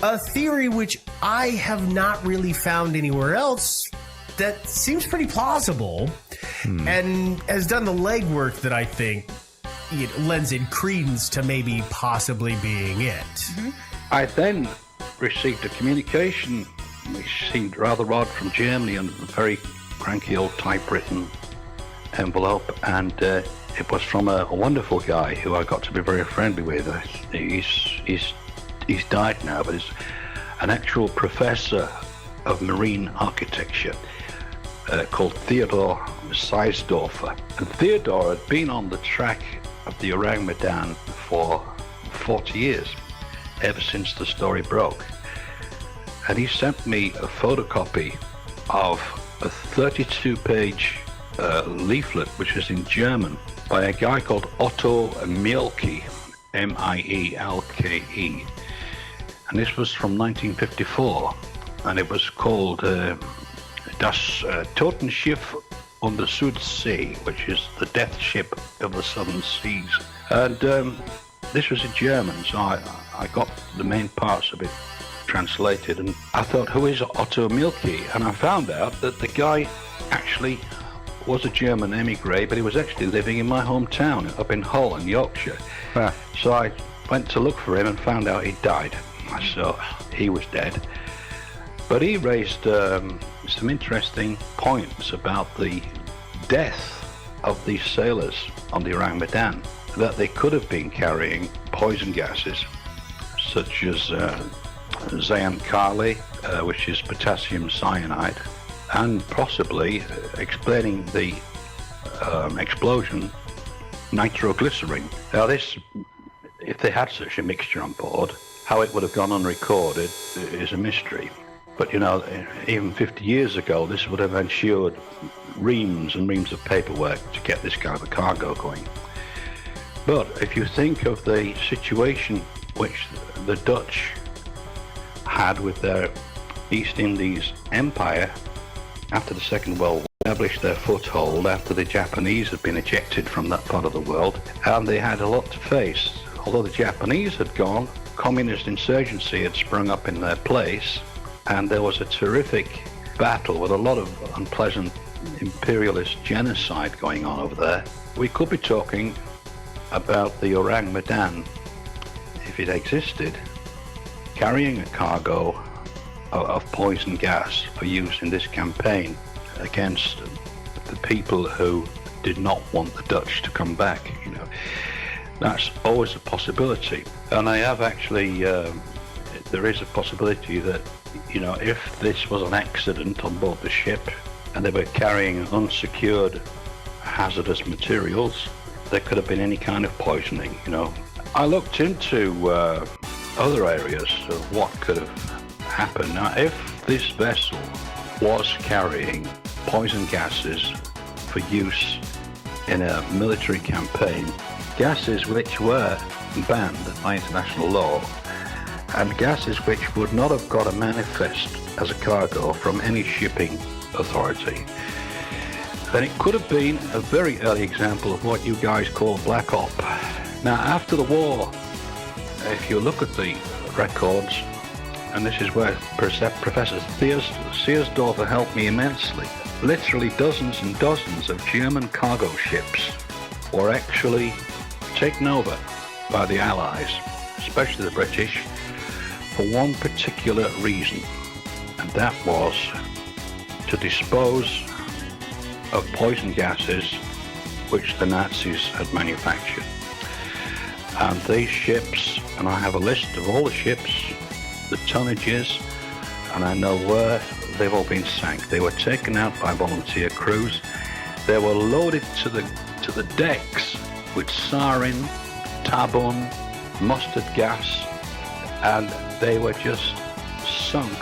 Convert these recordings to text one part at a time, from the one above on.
a theory which I have not really found anywhere else that seems pretty plausible and has done the legwork that I think it lends in credence to maybe possibly being it. I then received a communication which seemed rather odd from Germany on a very cranky old typewritten envelope, and it was from a wonderful guy who I got to be very friendly with. He's died now, but he's an actual professor of marine architecture called Theodor Seisdorfer. And Theodor had been on the track of the Orang Medan for 40 years, ever since the story broke. And he sent me a photocopy of a 32-page leaflet, which is in German, by a guy called Otto Mielke, Mielke. And this was from 1954, and it was called Das Totenschiff on the Südsee, which is the death ship of the southern seas. And this was in German, so I got the main parts of it translated, and I thought, who is Otto Mielke? And I found out that the guy actually was a German emigre, but he was actually living in my hometown up in Hull in Yorkshire. So I went to look for him and found out he died. So he was dead. But he raised some interesting points about the death of these sailors on the Orang Medan, that they could have been carrying poison gases such as Zyankali, which is potassium cyanide, and possibly explaining the explosion, nitroglycerin. Now this, if they had such a mixture on board, how it would have gone unrecorded is a mystery. But you know, even 50 years ago, this would have ensured reams and reams of paperwork to get this kind of a cargo going. But if you think of the situation which the Dutch had with their East Indies Empire after the Second World War, established their foothold after the Japanese had been ejected from that part of the world, and they had a lot to face. Although the Japanese had gone, communist insurgency had sprung up in their place, and there was a terrific battle with a lot of unpleasant imperialist genocide going on over there. We could be talking about the Orang Medan, if it existed, carrying a cargo of poison gas for use in this campaign against the people who did not want the Dutch to come back. You know, that's always a possibility. And I have actually, there is a possibility that, you know, if this was an accident on board the ship and they were carrying unsecured hazardous materials, there could have been any kind of poisoning, you know. I looked into other areas of what could have happened. Now, if this vessel was carrying poison gases for use in a military campaign, gases which were banned by international law, and gases which would not have got a manifest as a cargo from any shipping authority, then it could have been a very early example of what you guys call black op. Now, after the war, if you look at the records, and this is where Professor Seersdorfer helped me immensely, literally dozens and dozens of German cargo ships were actually taken over by the Allies, especially the British, for one particular reason, and that was to dispose of poison gases which the Nazis had manufactured. And these ships, and I have a list of all the ships, the tonnages, and I know where they've all been sank. They were taken out by volunteer crews. They were loaded to the decks with sarin, tabun, mustard gas, and they were just sunk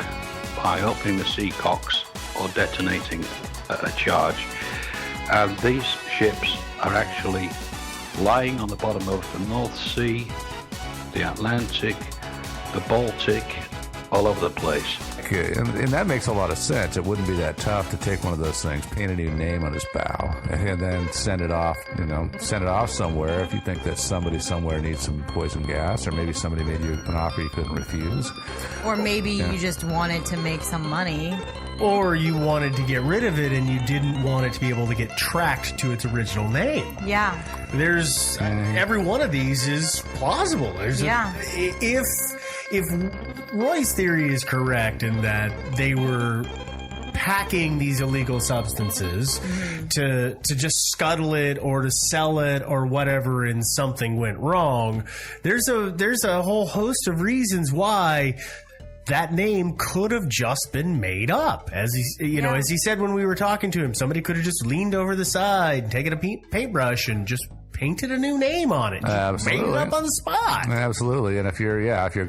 by opening the seacocks or detonating a charge. And these ships are actually lying on the bottom of the North Sea, the Atlantic, the Baltic, all over the place. think, and that makes a lot of sense. It wouldn't be that tough to take one of those things, paint a new name on his bow, and then send it off. Send it off somewhere if you think that somebody somewhere needs some poison gas, or maybe somebody made you an offer you couldn't refuse. Or maybe you just wanted to make some money. Or you wanted to get rid of it and you didn't want it to be able to get tracked to its original name. Yeah. There's every one of these is plausible. If Roy's theory is correct in that they were packing these illegal substances to just scuttle it or to sell it or whatever, and something went wrong, there's a whole host of reasons why that name could have just been made up. As he said when we were talking to him, somebody could have just leaned over the side, taken a paintbrush, and just painted a new name on it. Absolutely. Made it up on the spot. Absolutely. And if you're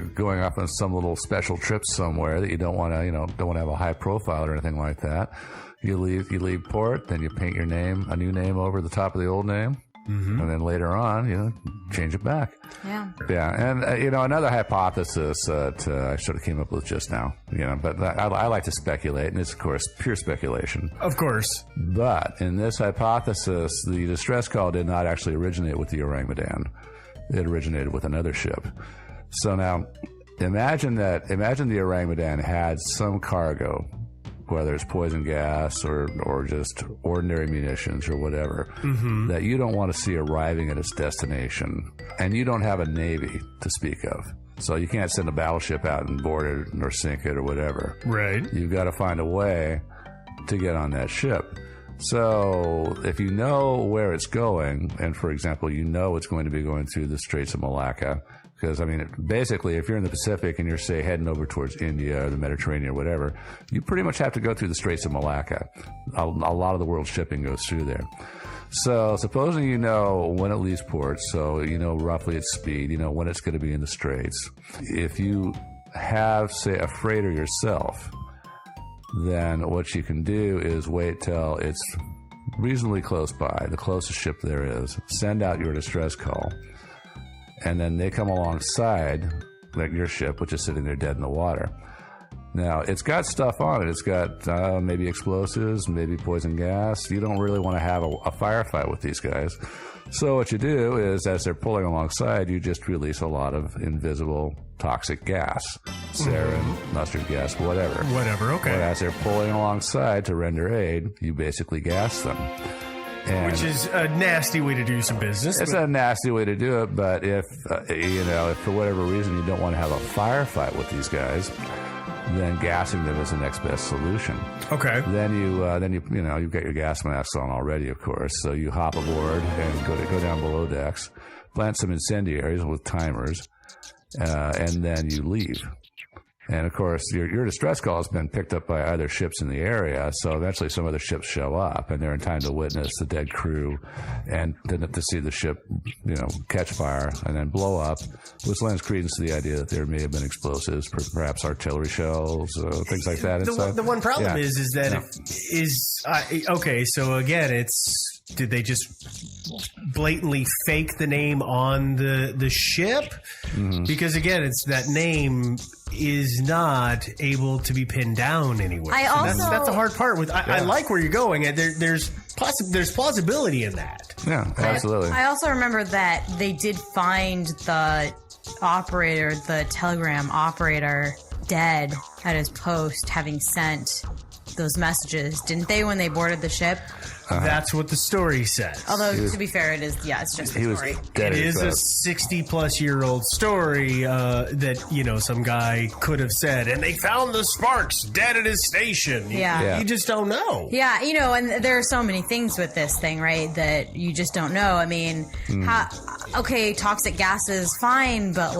going off on some little special trip somewhere that you don't want to have a high profile or anything like that, you leave port, then you paint a new name over the top of the old name. Mm-hmm. And then later on, change it back. Yeah. Yeah. And, another hypothesis that I sort of came up with just now, but I like to speculate, and it's, of course, pure speculation. Of course. But in this hypothesis, the distress call did not actually originate with the Orang Medan. It originated with another ship. So now, imagine the Orang Medan had some cargo, whether it's poison gas or just ordinary munitions or whatever, that you don't want to see arriving at its destination. And you don't have a navy to speak of. So you can't send a battleship out and board it or sink it or whatever. Right. You've got to find a way to get on that ship. So if you know where it's going, and for example, it's going to be going through the Straits of Malacca, because, basically, if you're in the Pacific and you're, say, heading over towards India or the Mediterranean or whatever, you pretty much have to go through the Straits of Malacca. A lot of the world's shipping goes through there. So supposing you know when it leaves port, so you know roughly its speed, when it's going to be in the Straits. If you have, say, a freighter yourself, then what you can do is wait till it's reasonably close by, the closest ship there is, send out your distress call, and then they come alongside, like your ship, which is sitting there dead in the water. Now, it's got stuff on it. It's got maybe explosives, maybe poison gas. You don't really want to have a firefight with these guys. So what you do is, as they're pulling alongside, you just release a lot of invisible toxic gas. Sarin, mustard gas, whatever. Whatever, okay. But as they're pulling alongside to render aid, you basically gas them. Which is a nasty way to do some business. It's a nasty way to do it, but if for whatever reason you don't want to have a firefight with these guys, then gassing them is the next best solution. Okay. Then you've got your gas masks on already, of course. So you hop aboard and go down below decks, plant some incendiaries with timers, and then you leave. And of course, your distress call has been picked up by other ships in the area, so eventually some other ships show up, and they're in time to witness the dead crew and to see the ship, catch fire and then blow up, which lends credence to the idea that there may have been explosives, perhaps artillery shells, things like that. The one problem is that okay. So again, did they just blatantly fake the name on the ship? Mm-hmm. Because again, it's that name is not able to be pinned down anywhere. That's the hard part. I like where you're going. There's plausibility in that. Yeah, absolutely. I also remember that they did find the telegram operator, dead at his post, having sent those messages, didn't they, when they boarded the ship? That's what the story says. Although, to be fair, it's just a story. It is a 60-plus-year-old story that, some guy could have said, and they found the Sparks dead at his station. Yeah. You just don't know. Yeah, and there are so many things with this thing, right, that you just don't know. I mean, toxic gases, fine, but,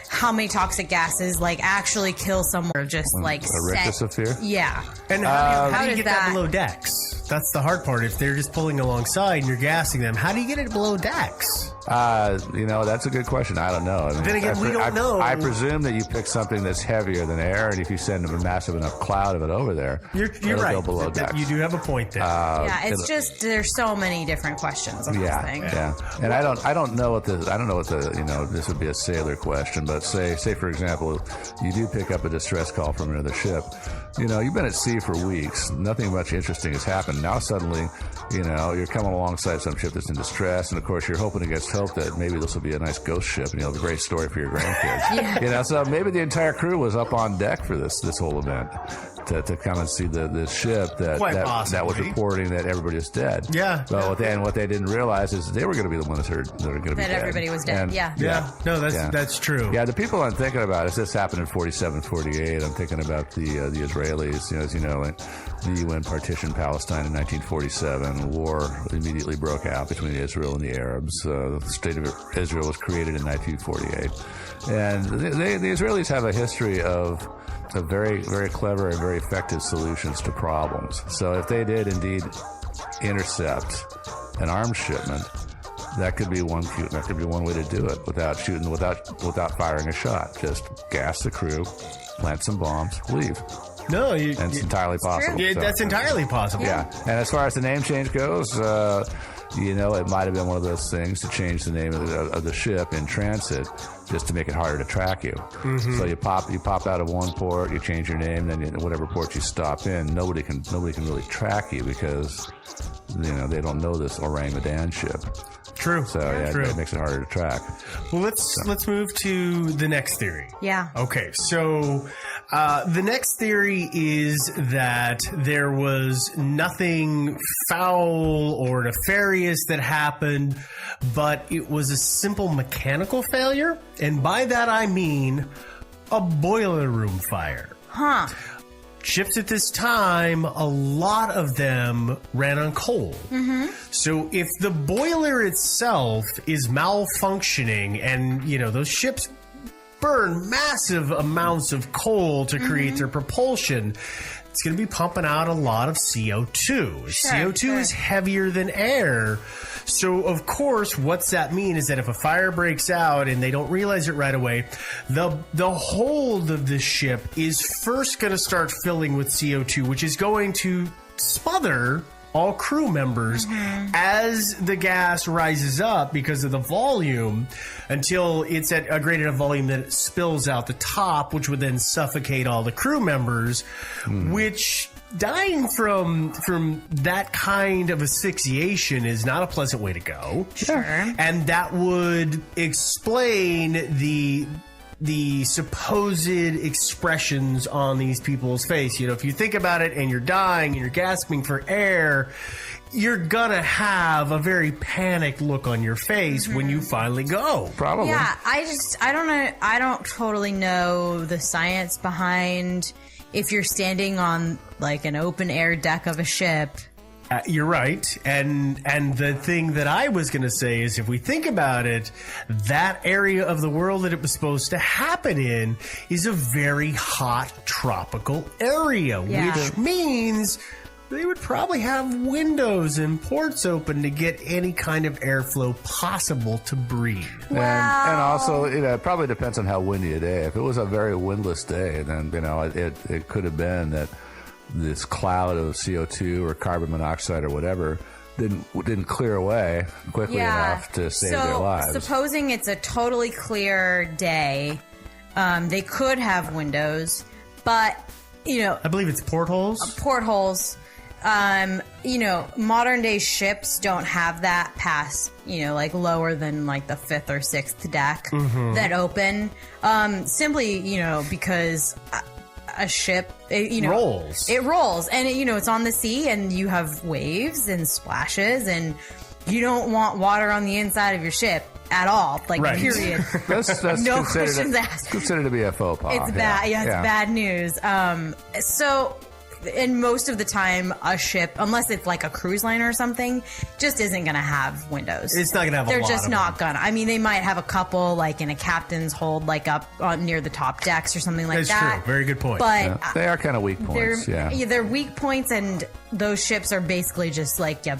how many toxic gases, actually kill someone or just, a rictus of fear? Yeah. And how do you get that below decks? That's the hard part. If they're just pulling alongside and you're gassing them, how do you get it below decks? That's a good question. I don't know. I mean, Then again, we don't know. I presume that you pick something that's heavier than air, and if you send a massive enough cloud of it over there, You're it'll right. go below deck. You do have a point there. Yeah, it's just there's so many different questions on this thing. Yeah. And I don't know what this would be a sailor question, but say for example, you do pick up a distress call from another ship. You've been at sea for weeks. Nothing much interesting has happened. Now suddenly, you're coming alongside some ship that's in distress, and of course you're hoping against hope that maybe this will be a nice ghost ship, and a great story for your grandkids. So maybe the entire crew was up on deck for this whole event to come and see the ship that was reporting that everybody was dead. Yeah. But what they didn't realize is they were going to be the ones that are going to be dead. That everybody was dead. No, that's true. Yeah, the people I'm thinking about is this happened in 47, 48. I'm thinking about the Israelis. As you know, the UN partitioned Palestine in 1947. War immediately broke out between Israel and the Arabs. The state of Israel was created in 1948, and the Israelis have a history of very, very clever and very effective solutions to problems. So if they did indeed intercept an arms shipment, that could be one way to do it without firing a shot. Just gas the crew, plant some bombs, leave. No, it's entirely possible. Yeah, that's entirely possible. Yeah, and as far as the name change goes, it might have been one of those things to change the name of the ship in transit just to make it harder to track you. Mm-hmm. So you pop out of one port, you change your name, then whatever port you stop in, nobody can really track you because they don't know this Orang Medan ship. True. So True. It makes it harder to track. Well, let's move to the next theory. Yeah. Okay, so the next theory is that there was nothing foul or nefarious that happened, but it was a simple mechanical failure, and by that I mean a boiler room fire. Huh. Ships at this time, a lot of them ran on coal. Mm-hmm. So if the boiler itself is malfunctioning and, those ships burn massive amounts of coal to create their propulsion, it's going to be pumping out a lot of CO2. CO2 is heavier than air. So, of course, what's that mean is that if a fire breaks out and they don't realize it right away, the hold of the ship is first going to start filling with CO2, which is going to smother all crew members as the gas rises up because of the volume until it's at a great enough volume that it spills out the top, which would then suffocate all the crew members, which dying from that kind of asphyxiation is not a pleasant way to go. Sure. And that would explain the supposed expressions on these people's face. If you think about it and you're dying and you're gasping for air, you're gonna have a very panicked look on your face when you finally go. Probably. Yeah, I don't know. I don't totally know the science behind if you're standing on like an open air deck of a ship. You're right. And the thing that I was going to say is if we think about it, that area of the world that it was supposed to happen in is a very hot tropical area, which means they would probably have windows and ports open to get any kind of airflow possible to breathe. Wow. And also, it probably depends on how windy a day. If it was a very windless day, then, it could have been that this cloud of CO2 or carbon monoxide or whatever didn't clear away quickly enough to save their lives. Supposing it's a totally clear day, they could have windows, but I believe it's portholes. Portholes. Modern day ships don't have that past, like lower than like the 5th or 6th deck that open. Simply, because a ship, rolls. It rolls, and it's on the sea, and you have waves and splashes, and you don't want water on the inside of your ship at all. Like, period. That's no questions asked. Considered to be a faux pas. It's bad. Yeah, it's bad news. So and most of the time, a ship, unless it's like a cruise liner or something, just isn't going to have windows. It's not going to have a lot They're just of not going to. I mean, they might have a couple, like in a captain's hold, like up near the top decks or something like That's that. true. Very good point. But They are kind of weak points. they're weak points, and those ships are basically just like you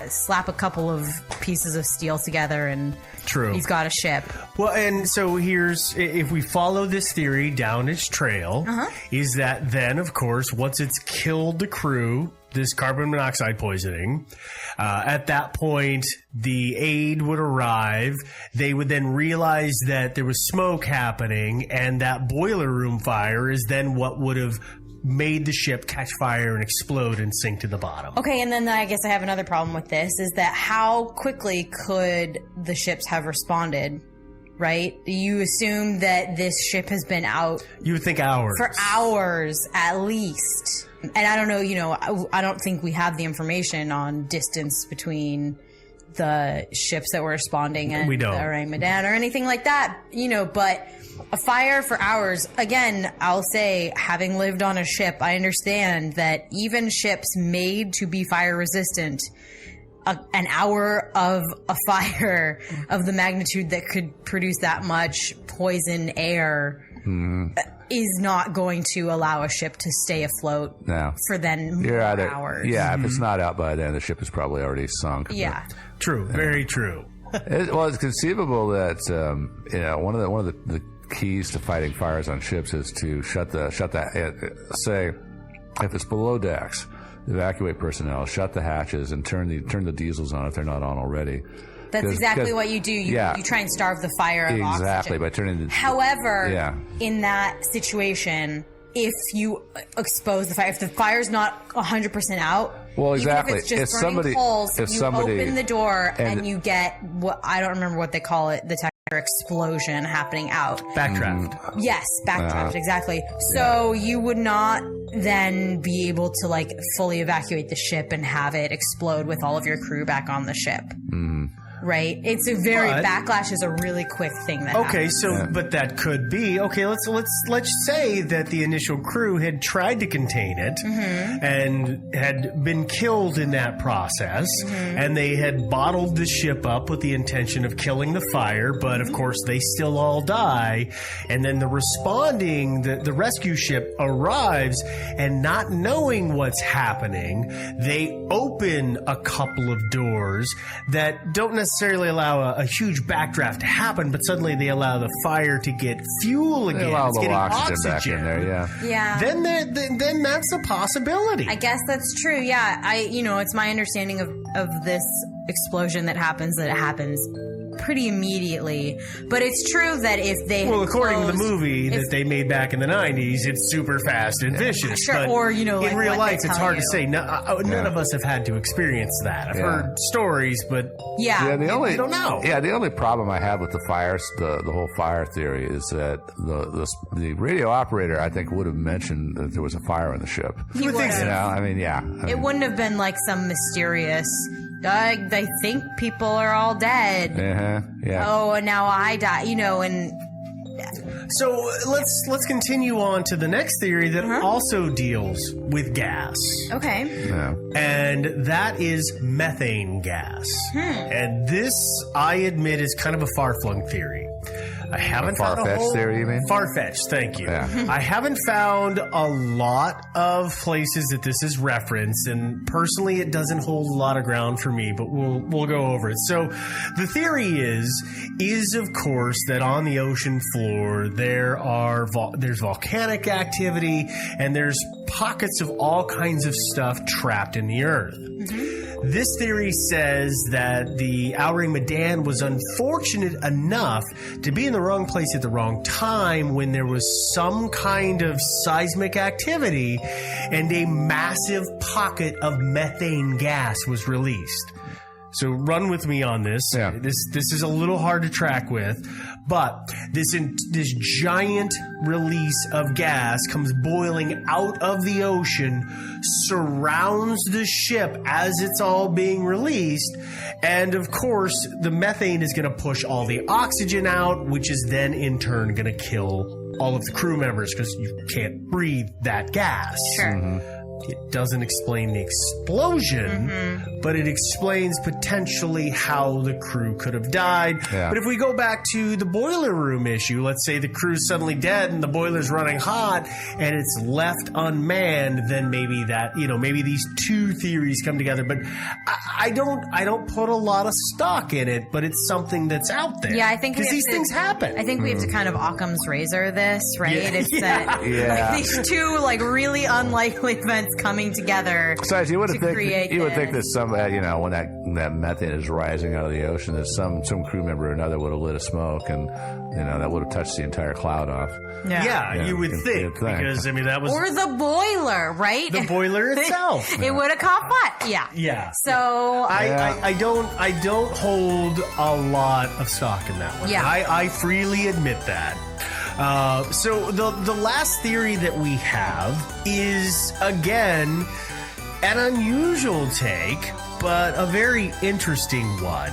slap a couple of pieces of steel together, and True. he's got a ship. Well, and so here's, if we follow this theory down its trail, is that then, of course, once it's killed the crew, this carbon monoxide poisoning, at that point, the aid would arrive. They would then realize that there was smoke happening, and that boiler room fire is then what would have made the ship catch fire and explode and sink to the bottom. Okay, and then I guess I have another problem with this, is that how quickly could the ships have responded, right? You assume that this ship has been out You would think hours. for hours at least. And I don't know, I don't think we have the information on distance between the ships that were responding and We don't. the Orang Medan or anything like that, but a fire for hours, again, I'll say, having lived on a ship, I understand that even ships made to be fire resistant, an hour of a fire of the magnitude that could produce that much poison air is not going to allow a ship to stay afloat No. for then You're more either, hours. yeah, if it's not out by then, the ship is probably already sunk. Yeah. True. Very true. Well, it's conceivable that one of the keys to fighting fires on ships is to shut say if it's below decks, evacuate personnel, shut the hatches, and turn the diesels on if they're not on already. That's exactly what you do. You try and starve the fire of exactly oxygen. by turning the. However, in that situation, if you expose the fire, if the fire's not 100% out, Well, exactly. even if it's just burning coals, you open the door and you get what I don't remember what they call it, the technical explosion happening out. Backdraft. Yes, backdraft, exactly. So you would not then be able to like fully evacuate the ship and have it explode with all of your crew back on the ship. Right? It's a very backlash is a really quick thing that happens. But that could be let's say that the initial crew had tried to contain it and had been killed in that process, and they had bottled the ship up with the intention of killing the fire, but of course they still all die, and then the rescue ship arrives, and not knowing what's happening, they open a couple of doors that don't necessarily allow a huge backdraft to happen, but suddenly they allow the fire to get fuel again. They allow It's a little getting oxygen back in there, yeah. Yeah. Then that's a possibility. I guess that's true. Yeah. It's my understanding of this explosion that it happens pretty immediately. But it's true that if they according to the movie that they made back in the 90s, it's super fast and vicious. Sure, but or, in like real what life, they it's tell hard you. to say. None of us have had to experience that. I've heard stories, but Yeah, I don't know. Yeah, the only problem I have with the fires, the whole fire theory, is that the radio operator, I think, would have mentioned that there was a fire on the ship. He would think so. You know, I mean, It wouldn't have been like some mysterious. I think people are all dead. Yeah. Oh, and now I die. And So let's continue on to the next theory that also deals with gas. okay. Yeah. And that is methane gas. And this, I admit, is kind of a far-flung theory. I haven't found a far-fetched whole theory, you mean? Far-fetched, thank you. Yeah. I haven't found a lot of places that this is referenced, and personally, it doesn't hold a lot of ground for me. But we'll go over it. So, the theory is of course that on the ocean floor there's volcanic activity, and there's pockets of all kinds of stuff trapped in the earth. This theory says that the Orang Medan was unfortunate enough to be in the wrong place at the wrong time when there was some kind of seismic activity and a massive pocket of methane gas was released. So run with me on this. Yeah. This is a little hard to track with, but this giant release of gas comes boiling out of the ocean, surrounds the ship as it's all being released, and of course the methane is going to push all the oxygen out, which is then in turn going to kill all of the crew members because you can't breathe that gas. Sure. It doesn't explain the explosion, but it explains potentially how the crew could have died. Yeah. But if we go back to the boiler room issue, let's say the crew's suddenly dead and the boiler's running hot and it's left unmanned, then maybe that, maybe these two theories come together. But I don't put a lot of stock in it, but it's something that's out there. Yeah, I think because these things happen. I think we have to kind of Occam's razor this, right? Yeah. It's that Yeah. like these two like really unlikely events coming together. Besides, you would think this. that some, when that methane is rising out of the ocean, that some crew member or another would have lit a smoke, and that would have touched the entire cloud off. Yeah, you would think, because that was or the boiler, right? the boiler itself. It would have caught fire. Yeah. Yeah. So I don't hold a lot of stock in that one. Yeah. I freely admit that. So the last theory that we have is, again, an unusual take, but a very interesting one.